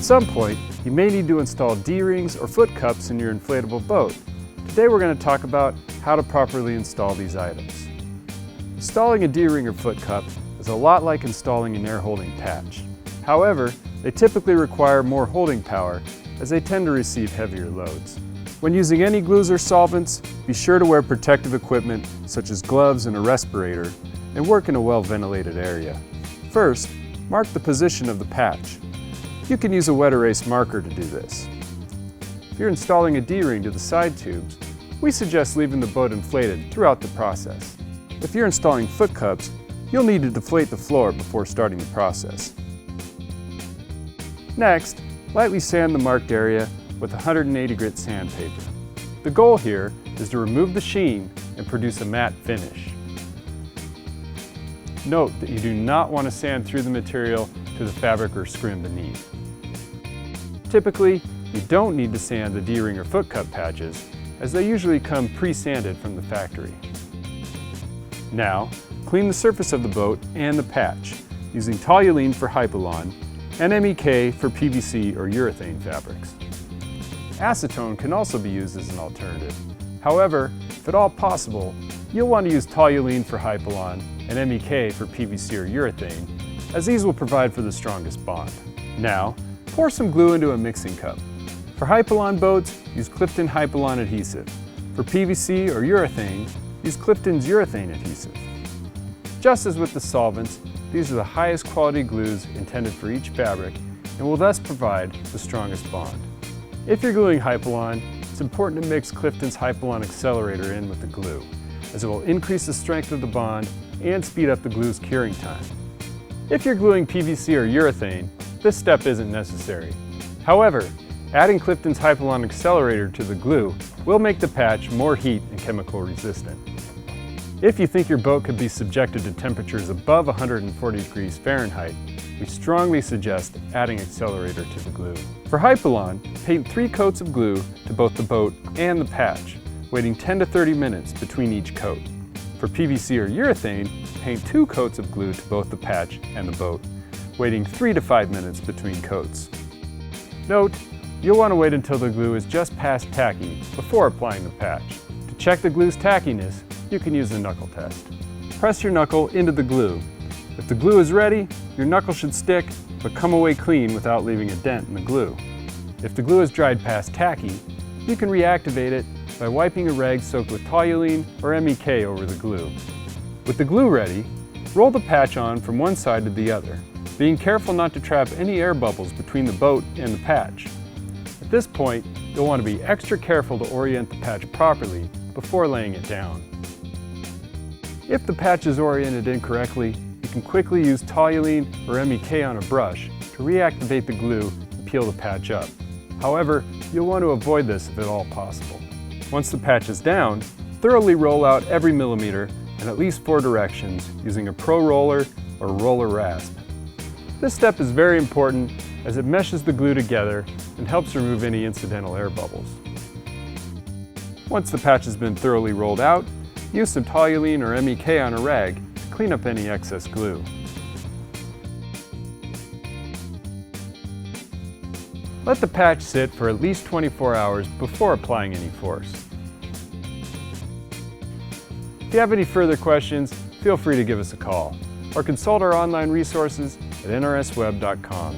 some point, you may need to install D-rings or foot cups in your inflatable boat. Today we're going to talk about how to properly install these items. Installing a D-ring or foot cup is a lot like installing an air holding patch. However, they typically require more holding power as they tend to receive heavier loads. When using any glues or solvents, be sure to wear protective equipment such as gloves and a respirator and work in a well-ventilated area. First, mark the position of the patch. You can use a wet erase marker to do this. If you're installing a D-ring to the side tubes, we suggest leaving the boat inflated throughout the process. If you're installing foot cups, you'll need to deflate the floor before starting the process. Next, lightly sand the marked area with 180 grit sandpaper. The goal here is to remove the sheen and produce a matte finish. Note that you do not want to sand through the material to the fabric or scrim beneath. Typically, you don't need to sand the D-ring or foot cup patches, as they usually come pre-sanded from the factory. Now, clean the surface of the boat and the patch using toluene for Hypalon and MEK for PVC or urethane fabrics. Acetone can also be used as an alternative. However, if at all possible, you'll want to use toluene for Hypalon and MEK for PVC or urethane, as these will provide for the strongest bond. Now, pour some glue into a mixing cup. For Hypalon boats, use Clifton Hypalon adhesive. For PVC or urethane, use Clifton's urethane adhesive. Just as with the solvents, these are the highest quality glues intended for each fabric and will thus provide the strongest bond. If you're gluing Hypalon, it's important to mix Clifton's Hypalon accelerator in with the glue, as it will increase the strength of the bond and speed up the glue's curing time. If you're gluing PVC or urethane, this step isn't necessary. However, adding Clifton's Hypalon accelerator to the glue will make the patch more heat and chemical resistant. If you think your boat could be subjected to temperatures above 140 degrees Fahrenheit, we strongly suggest adding accelerator to the glue. For Hypalon, paint 3 coats of glue to both the boat and the patch, waiting 10 to 30 minutes between each coat. For PVC or urethane, paint 2 coats of glue to both the patch and the boat, waiting 3 to 5 minutes between coats. Note, you'll want to wait until the glue is just past tacky before applying the patch. To check the glue's tackiness, you can use the knuckle test. Press your knuckle into the glue. If the glue is ready, your knuckle should stick, but come away clean without leaving a dent in the glue. If the glue is dried past tacky, you can reactivate it by wiping a rag soaked with toluene or MEK over the glue. With the glue ready, roll the patch on from one side to the other, being careful not to trap any air bubbles between the boat and the patch. At this point, you'll want to be extra careful to orient the patch properly before laying it down. If the patch is oriented incorrectly, you can quickly use toluene or MEK on a brush to reactivate the glue and peel the patch up. However, you'll want to avoid this if at all possible. Once the patch is down, thoroughly roll out every millimeter in at least 4 directions using a pro roller or roller rasp. This step is very important as it meshes the glue together and helps remove any incidental air bubbles. Once the patch has been thoroughly rolled out, use some toluene or MEK on a rag to clean up any excess glue. Let the patch sit for at least 24 hours before applying any force. If you have any further questions, feel free to give us a call or consult our online resources at nrsweb.com.